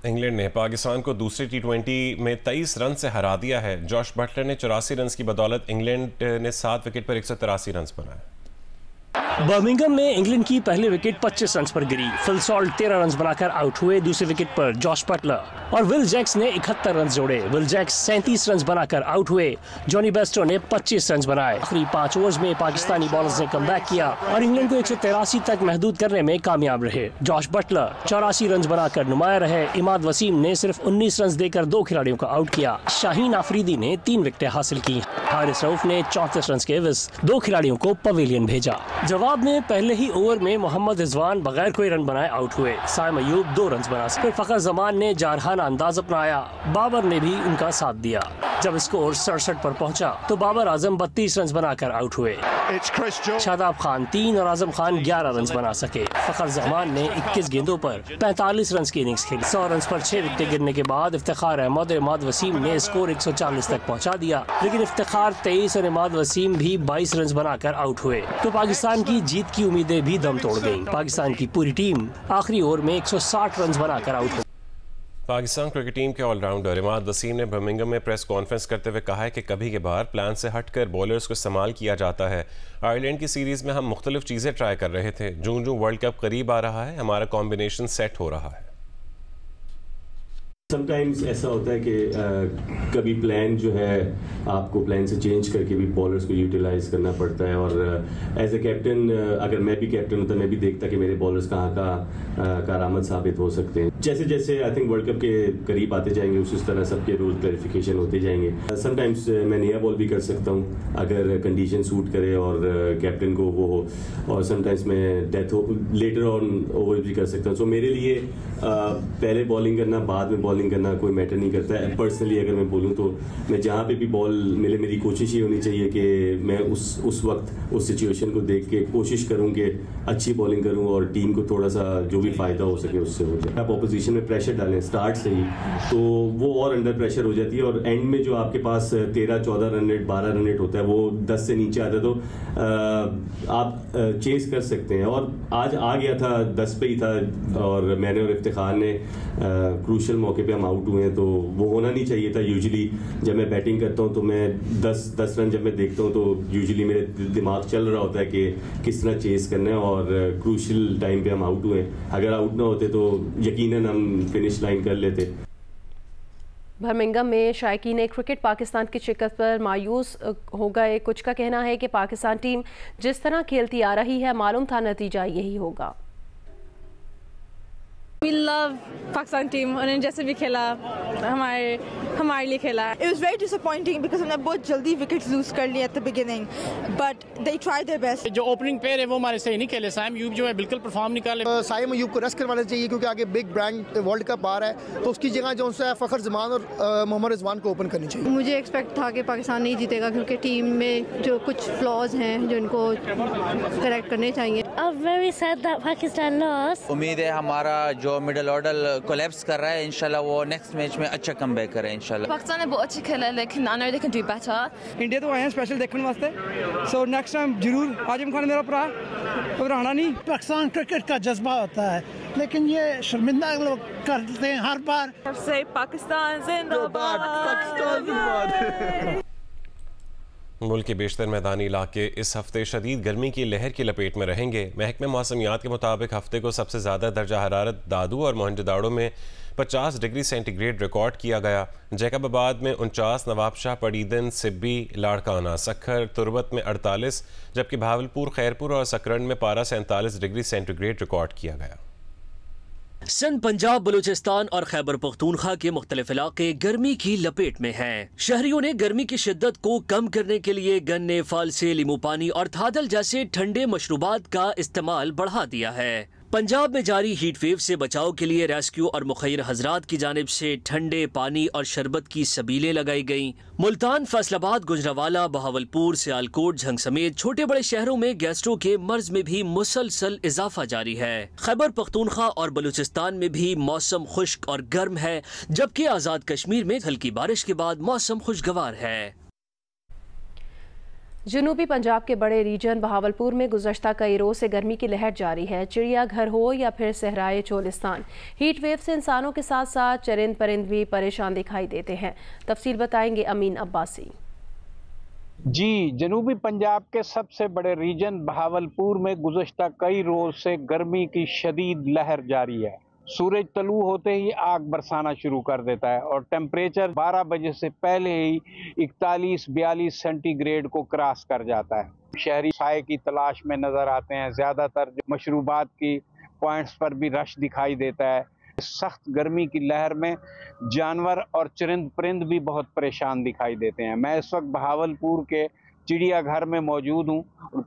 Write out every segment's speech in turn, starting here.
England ने पाकिस्तान को दूसरे टी20 में 23 रन से हरा दिया है। जॉश बटलर ने 84 रन की बदौलत इंग्लैंड ने 7 विकेट पर 183 रन बनाए। बर्मिंघम में इंग्लैंड की पहली विकेट 25 रन पर गिरी। फिल सॉल्ट 13 रन बनाकर आउट हुए। दूसरे विकेट पर जॉश बटलर और विल जैक्स ने 71 रन जोड़े। विल जैक्स 37 रन बनाकर आउट हुए। जॉनी बेस्टो ने 25 रन बनाए। आखिरी 5 ओवर्स में पाकिस्तानी बॉलर्स ने कमबैक किया और इंग्लैंड को 183 तक महदूद करने में कामयाब रहे। जॉश बटलर 84 रन बनाकर नुमाया रहे। इमाद वसीम ने सिर्फ 19 रन देकर 2 खिलाड़ियों को आउट किया। शाहीन आफरीदी ने 3 विकेटें हासिल की। हारिस रऊफ ने 34 रन के एवज 2 खिलाड़ियों को पवेलियन भेजा। जवाब में पहले ही ओवर में मोहम्मद रिजवान बगैर कोई रन बनाए आउट हुए। साइम अयूब 2 रन बना सके। फखर जमान ने जारहाना अंदाज अपनाया। बाबर ने भी उनका साथ दिया। जब स्कोर 67 पर पहुंचा तो बाबर आजम 32 रन बनाकर आउट हुए। शादाब खान 3 और आजम खान 11 रन बना सके। फखर जमान ने 21 गेंदों पर 45 रन की इनिंग्स खेली। 100 रन पर 6 विकेट गिरने के बाद इफ्तिखार अहमद और इमाद वसीम ने स्कोर 140 तक पहुंचा दिया, लेकिन इफ्तिखार 23 और इमाद वसीम भी 22 रन बनाकर आउट हुए तो पाकिस्तान की जीत की उम्मीदें भी दम तोड़ गईं। पाकिस्तान की पूरी टीम आखिरी ओवर में 160 रन बनाकर आउट हुई। पाकिस्तान क्रिकेट टीम के ऑलराउंडर इमाद वसीम ने बर्मिंघम में प्रेस कॉन्फ्रेंस करते हुए कहा है कि कभी कभार प्लान से हटकर बॉलर्स को इस्तेमाल किया जाता है। आयरलैंड की सीरीज में हम मुख्तलिफ चीज़ें ट्राई कर रहे थे। जूं जूं वर्ल्ड कप करीब आ रहा है हमारा कॉम्बिनेशन सेट हो रहा है। समटाइम्स ऐसा होता है कि कभी प्लान जो है आपको प्लान से चेंज करके भी बॉलर्स को यूटिलाइज करना पड़ता है और एज ए कैप्टन अगर मैं भी कैप्टन होता मैं भी देखता कि मेरे बॉलर्स कहाँ का कारआमद साबित हो सकते हैं। जैसे जैसे आई थिंक वर्ल्ड कप के करीब आते जाएंगे उस तरह सबके रूल क्लैरिफिकेशन होते जाएंगे। समटाइम्स मैं नया बॉल भी कर सकता हूँ अगर कंडीशन सूट करे और कैप्टन को वो हो, और समटाइम्स मैं डेथ लेटर ऑन ओवर भी कर सकता हूँ। सो मेरे लिए पहले बॉलिंग करना बाद में बॉलिंग करना कोई मैटर नहीं करता है। पर्सनली अगर मैं बोलूं तो मैं जहां पे भी बॉल मिले मेरी कोशिश ये होनी चाहिए कि मैं उस वक्त उस सिचुएशन को देख के कोशिश करूं कि अच्छी बॉलिंग करूं और टीम को थोड़ा सा जो भी फायदा हो सके उससे हो जाए। आप ऑपोजिशन में प्रेशर डालें स्टार्ट से ही तो वो और अंडर प्रेशर हो जाती है और एंड में जो आपके पास 13-14 रन रेट 12 रन रेट होता है वो 10 से नीचे आता है तो आप चेस कर सकते हैं। और आज आ गया था 10 पे ही था और मैंने और इफ्तिखार ने क्रूशल मौके पे हम आउट हुए हैं तो वो होना नहीं चाहिए था। यूजुअली जब मैं बैटिंग करता हूं तो मैं 10 रन जब मैं देखता हूं तो यूजुअली मेरे दिमाग चल रहा होता है कि किस तरह चेस करना है और क्रूशल टाइम पे हम आउट हुए। अगर आउट ना होते तो यकीनन हम फिनिश लाइन कर लेते। बर्मिंघम में शायकीन क्रिकेट पाकिस्तान की शिकस्त पर मायूस हो गए। कुछ का कहना है कि पाकिस्तान टीम जिस तरह खेलती आ रही है मालूम था नतीजा यही होगा। We love Pakistan team. उन्होंने जैसे भी खेला हमारे लिए खेला। It was very disappointing because उन्होंने बहुत जल्दी विकेट्स लूज कर लिए at the beginning, but they tried their best. जो ओपनिंग पेयर है वो हमारे सही नहीं खेले। साइम अयूब जो है बिल्कुल परफॉर्म नहीं कर रहे। साइम अयूब को रेस्ट करवाना चाहिए क्योंकि आगे बिग ब्रांड वर्ल्ड कप आ रहा है तो उसकी जगह जो है फखर जमान और मोहम्मद रिजवान को ओपन करनी चाहिए। मुझे एक्सपेक्ट था कि पाकिस्तान नहीं जीतेगा क्योंकि टीम में जो कुछ फ्लॉज हैं जो इनको करेक्ट करने चाहिए। I'm very sad that Pakistan lost. उम्मीद है हमारा जो मिडिल ऑर्डर कोलैप्स कर रहा है इंशाल्लाह वो नेक्स्ट मैच में अच्छा कमबैक करे इंशाल्लाह। पाकिस्तान ने बहुत अच्छी खेला है लेकिन I know they can do better. India तो आए हैं स्पेशल देखने वास्ते सो नेक्स्ट टाइम जरूर। आजम खान मेरा भरा घबराना नहीं। पाकिस्तान क्रिकेट का जज्बा होता है लेकिन ये शर्मिंदा लोग करते हैं हर बार। पाकिस्तान जिंदाबाद, पाकिस्तान जिंदाबाद। मुल्क के बेशतर मैदानी इलाके इस हफ्ते शदीद गर्मी की लहर की लपेट में रहेंगे। महकमे मौसमियात के मुताबिक हफ्ते को सबसे ज़्यादा दर्जा हरारत दादू और मोहनजोदाड़ो में 50 डिग्री सेंटीग्रेड रिकॉर्ड किया गया। जैकबाबाद में 49, नवाबशाह, पड़ीदन, सिब्बी, लाड़काना, सखर, तुरबत में 48, जबकि भावलपुर, खैरपुर और सकरन में पारा 47 डिग्री सेंटीग्रेड रिकॉर्ड किया गया। सिंध, पंजाब, बलूचिस्तान और खैबर पख्तूनख्वा के मुख्तलिफ इलाके गर्मी की लपेट में हैं। शहरियों ने गर्मी की शिद्दत को कम करने के लिए गन्ने, फल से नींबू पानी और थादल जैसे ठंडे मशरूबात का इस्तेमाल बढ़ा दिया है। पंजाब में जारी हीट वेव से बचाव के लिए रेस्क्यू और मुखैर हजरात की जानिब से ठंडे पानी और शरबत की सबीलें लगाई गईं। मुल्तान, फैसलाबाद, गुजरावाला, बहावलपुर, सियालकोट, झंग समेत छोटे बड़े शहरों में गैस्ट्रो के मर्ज में भी मुसलसल इजाफा जारी है। खैबर पख्तूनख्वा और बलूचिस्तान में भी मौसम खुश्क और गर्म है, जबकि आज़ाद कश्मीर में हल्की बारिश के बाद मौसम खुशगवार है। जनूबी पंजाब के बड़े रीजन बहावलपुर में गुज़श्ता कई रोज़ से गर्मी की लहर जारी है। चिड़ियाघर हो या फिर सहराए चोलिस्तान, हीट वेव से इंसानों के साथ साथ चरिंद परिंद भी परेशान दिखाई देते हैं। तफसील बताएंगे अमीन अब्बासी। जी, जनूबी पंजाब के सबसे बड़े रीजन बहावलपुर में गुज़श्ता कई रोज से गर्मी की शदीद लहर जारी है। सूरज तलू होते ही आग बरसाना शुरू कर देता है और टेम्परेचर 12 बजे से पहले ही 41-42 सेंटीग्रेड को क्रॉस कर जाता है। शहरी साए की तलाश में नजर आते हैं। ज्यादातर मशरूबात की पॉइंट्स पर भी रश दिखाई देता है। सख्त गर्मी की लहर में जानवर और चरिंद परिंद भी बहुत परेशान दिखाई देते हैं। मैं इस वक्त बहावलपुर के चिड़ियाघर में मौजूद हूँ।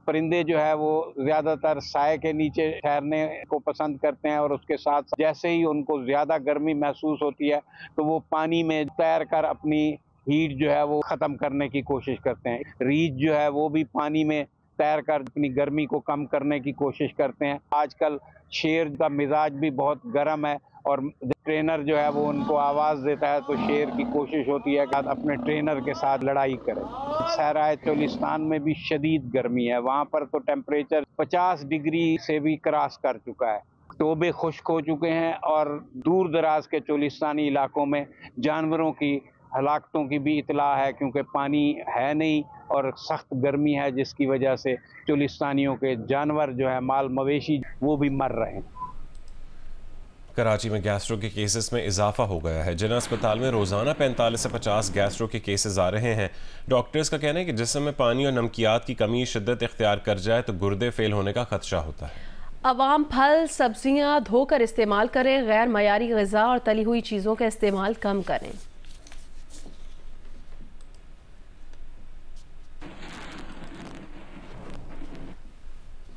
परिंदे जो है वो ज़्यादातर साए के नीचे ठहरने को पसंद करते हैं और उसके साथ जैसे ही उनको ज़्यादा गर्मी महसूस होती है तो वो पानी में तैर कर अपनी हीट जो है वो ख़त्म करने की कोशिश करते हैं। रीछ जो है वो भी पानी में तैर कर अपनी गर्मी को कम करने की कोशिश करते हैं। आजकल शेर का मिजाज भी बहुत गर्म है और ट्रेनर जो है वो उनको आवाज़ देता है तो शेर की कोशिश होती है कि अपने ट्रेनर के साथ लड़ाई करें। सहराए चोलिस्तान में भी शदीद गर्मी है। वहाँ पर तो टेम्परेचर 50 डिग्री से भी क्रॉस कर चुका है। टोबे खुश्क हो चुके हैं और दूर दराज के चोलिस्तानी इलाकों में जानवरों की हलाकतों की भी इतला है क्योंकि पानी है नहीं और सख्त गर्मी है, जिसकी वजह से चोलिस्तानियों के जानवर जो है माल मवेशी वो भी मर रहे हैं। कराची में गैस्ट्रो के केसेस में इजाफा हो गया है। जिना अस्पताल में रोज़ाना 45 से 50 गैस्ट्रो के केसेस आ रहे हैं। डॉक्टर्स का कहना है कि जिस्म में पानी और नमकियात की कमी शिद्दत इख्तियार कर जाए तो गुर्दे फेल होने का खदशा होता है। अवाम फल सब्जियां धोकर इस्तेमाल करें, गैर मयारी ग़िज़ा और तली हुई चीज़ों का इस्तेमाल कम करें।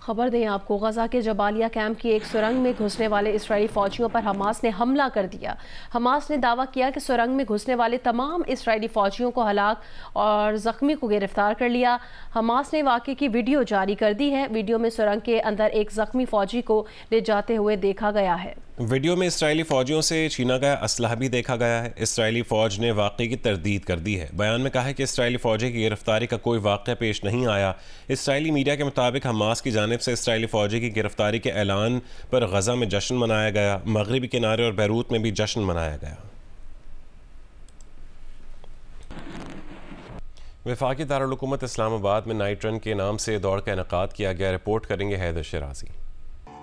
खबर दें आपको, गजा के जबालिया कैंप की एक सुरंग में घुसने वाले इस्राईली फौजियों पर हमास ने हमला कर दिया। हमास ने दावा किया कि सुरंग में घुसने वाले तमाम इस्राईली फौजियों को हलाक और जख्मी को गिरफ्तार कर लिया। हमास ने वाक़े की वीडियो जारी कर दी है। वीडियो में सुरंग के अंदर एक जख्मी फौजी को ले जाते हुए देखा गया है। वीडियो में इस्राईली फौजियों से छीना गया असलहा भी देखा गया है। इस्राईली फौज ने वाक़े की तरदीद कर दी है। बयान में कहा है कि इस्राईली फौजी की गिरफ्तारी का कोई वाक़या पेश नहीं आया। इस्राईली मीडिया के मुताबिक हमास की जानिब से इस्राईली फौजी की गिरफ्तारी के ऐलान पर गजा में जश्न मनाया गया। मगरबी किनारे और बैरूत में भी जश्न मनाया गया। वफाकी दारुल हुकूमत इस्लामाबाद में नाइट रन के नाम से दौड़ का इनेकाद किया गया। रिपोर्ट करेंगे हैदर शिराजी।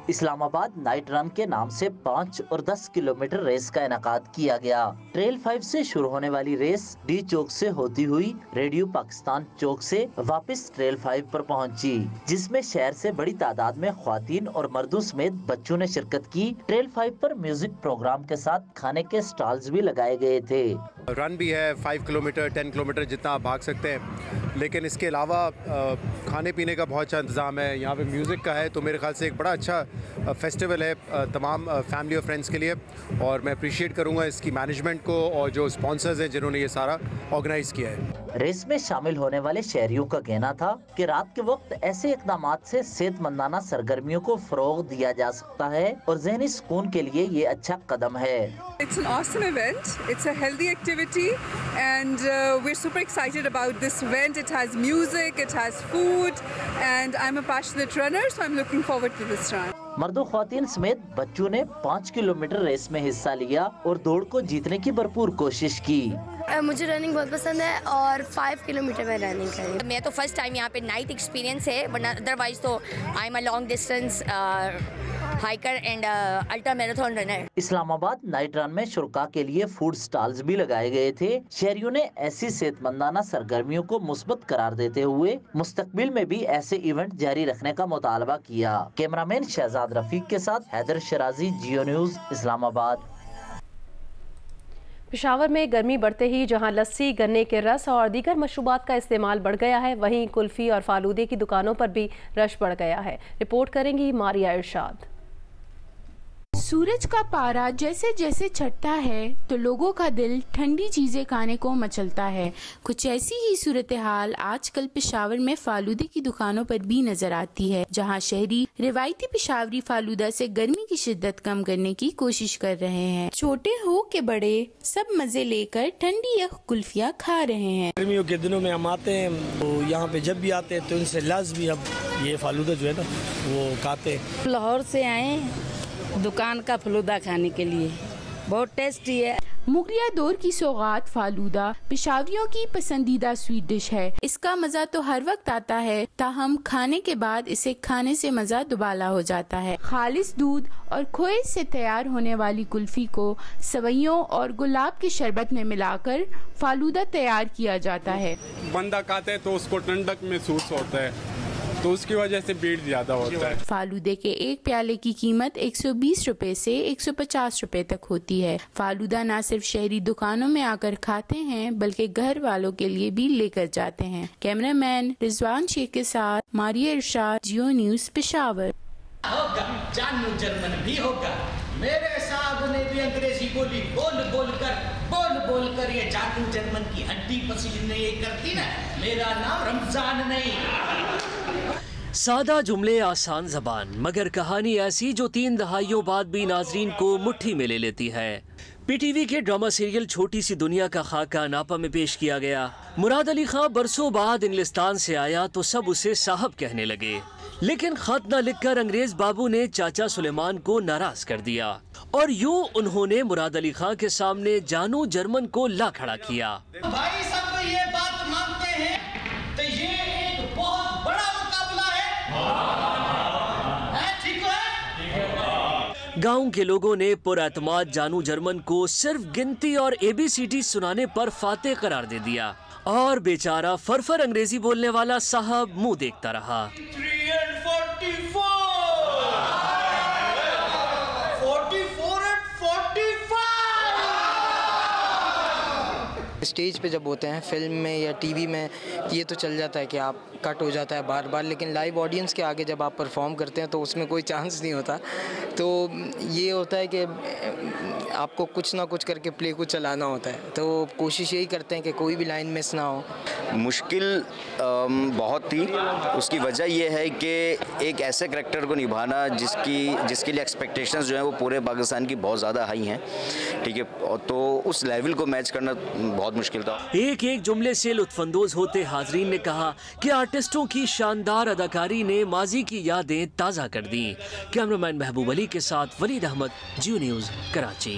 इस्लामाबाद नाइट रन के नाम से 5 और 10 किलोमीटर रेस का इनेकाद किया गया। ट्रेल 5 से शुरू होने वाली रेस डी चौक से होती हुई रेडियो पाकिस्तान चौक से वापस ट्रेल 5 पर पहुंची, जिसमें शहर से बड़ी तादाद में ख्वातीन और मर्दों समेत बच्चों ने शिरकत की। ट्रेल 5 पर म्यूजिक प्रोग्राम के साथ खाने के स्टॉल्स भी लगाए गए थे। रन भी है 5 किलोमीटर 10 किलोमीटर जितना आप भाग सकते हैं, लेकिन इसके अलावा खाने पीने का बहुत अच्छा इंतज़ाम है। यहाँ पे म्यूज़िक का है, तो मेरे ख्याल से एक बड़ा अच्छा फेस्टिवल है तमाम फैमिली और फ्रेंड्स के लिए। और मैं अप्रिशिएट करूँगा इसकी मैनेजमेंट को और जो स्पॉन्सर्स हैं जिन्होंने ये सारा ऑर्गेनाइज किया है। रेस में शामिल होने वाले शहरियों का कहना था कि रात के वक्त ऐसे इक़दामात से सेहतमंदाना सरगर्मियों को फ़रोग़ दिया जा सकता है और ज़हनी सुकून के लिए ये अच्छा कदम है। It's an awesome event. It's a healthy activity, and we're super excited about this event. It has music, it has food, and I'm a passionate runner, so I'm looking forward to this run. मर्दों ख्वातीन समेत बच्चों ने 5 kilometre race में हिस्सा लिया और दौड़ को जीतने की भरपूर कोशिश की। मुझे रनिंग बहुत पसंद है और 5 किलोमीटर में रनिंग करी। मैं तो फर्स्ट टाइम यहाँ पे नाइट एक्सपीरियंस है, वरना अदरवाइज तो I am a long distance hiker and ultra marathon runner. Islamabad night run में शुरका के लिए फूड स्टॉल्स भी लगाए गए थे। शहरियों ने ऐसी सेहतमंदाना सरगर्मियों को मुस्बत करार देते हुए मुस्तकबिल में भी ऐसे इवेंट जारी रखने का मुतालबा किया। कैमरामैन शहजाद रफीक के साथ हैदर शिराजी, जियो न्यूज़, इस्लामाबाद। पेशावर में गर्मी बढ़ते ही जहां लस्सी, गन्ने के रस और दीगर मशरूबात का इस्तेमाल बढ़ गया है, वहीं कुल्फी और फालूदे की दुकानों पर भी रश बढ़ गया है। रिपोर्ट करेंगी मारिया इरशाद। सूरज का पारा जैसे जैसे चढ़ता है तो लोगों का दिल ठंडी चीजें खाने को मचलता है। कुछ ऐसी ही सूरत हाल आजकल पेशावर में फालूदे की दुकानों पर भी नजर आती है, जहां शहरी रिवायती पेशावरी फालूदा से गर्मी की शिद्दत कम करने की कोशिश कर रहे हैं। छोटे हो के बड़े सब मजे लेकर ठंडी यख कुल्फिया खा रहे हैं। गर्मियों के दिनों में हम आते हैं तो यहाँ पे जब भी आते हैं तो इनसे लाजमी अब ये फालूदा जो है ना वो खाते हैं। लाहौर से आए दुकान का फालूदा खाने के लिए, बहुत टेस्टी है। मुगलिया दौर की सौगात फालूदा पेशावरियों की पसंदीदा स्वीट डिश है। इसका मजा तो हर वक्त आता है, ताहम खाने के बाद इसे खाने से मजा दुबाला हो जाता है। खालिस दूध और खोए से तैयार होने वाली कुल्फी को सवैयों और गुलाब के शरबत में मिलाकर फालूदा तैयार किया जाता है। बंदा खाता है तो उसको ठंडक महसूस होता है, तो उसकी वजह से भीड़ ज्यादा होता है। फालूदे के एक प्याले की कीमत 120 रुपए से 150 रुपए तक होती है। फालूदा न सिर्फ शहरी दुकानों में आकर खाते हैं बल्कि घर वालों के लिए भी लेकर जाते हैं। कैमरामैन रिजवान शेख के साथ मारिया इरशाद, जियो न्यूज पेशावर। होगा जानू जर्मन भी होगा। मेरे साहब ने भी अंग्रेजी बोली बोल बोल कर ये जानू जर्मन की हड्डी पसीने ये करती ना। मेरा नाम रमजान नहीं। सादा जुमले, आसान जबान, मगर कहानी ऐसी जो 3 दहाइयों बाद भी नाजरीन को मुट्ठी में ले लेती है। पीटीवी के ड्रामा सीरियल छोटी सी दुनिया का खाका नापा में पेश किया गया। मुराद अली खां बरसों बाद इंग्लिस्तान से आया तो सब उसे साहब कहने लगे, लेकिन खत न लिखकर अंग्रेज बाबू ने चाचा सुलेमान को नाराज कर दिया और यूं उन्होंने मुराद अली खां के सामने जानू जर्मन को ला खड़ा किया। भाई सब ये बात मानते हैं तो ये एक बहुत बड़ा मुकाबला है, ठीक है? गांव के लोगों ने पुरएतमाद जानू जर्मन को सिर्फ गिनती और ABCD सुनाने पर फातेह करार दे दिया और बेचारा फरफर अंग्रेजी बोलने वाला साहब मुंह देखता रहा। स्टेज पे जब होते हैं फिल्म में या टीवी में ये तो चल जाता है कि आप कट हो जाता है बार बार, लेकिन लाइव ऑडियंस के आगे जब आप परफॉर्म करते हैं तो उसमें कोई चांस नहीं होता। तो ये होता है कि आपको कुछ ना कुछ करके प्ले को चलाना होता है, तो कोशिश यही करते हैं कि कोई भी लाइन मिस ना हो। मुश्किल बहुत थी। उसकी वजह यह है कि एक ऐसे करैक्टर को निभाना जिसके लिए एक्सपेक्टेशंस जो हैं वो पूरे पाकिस्तान की बहुत ज़्यादा हाई हैं, ठीक है, तो उस लेवल को मैच करना बहुत मुश्किल था। एक एक जुमले से लुत्फानंदोज होते हाजरीन ने कहा कि आर्टिस्टों की शानदार अदाकारी ने माजी की यादें ताज़ा कर दी। कैमरामैन महबूब अली के साथ वलीद अहमद, जियो न्यूज़, कराची।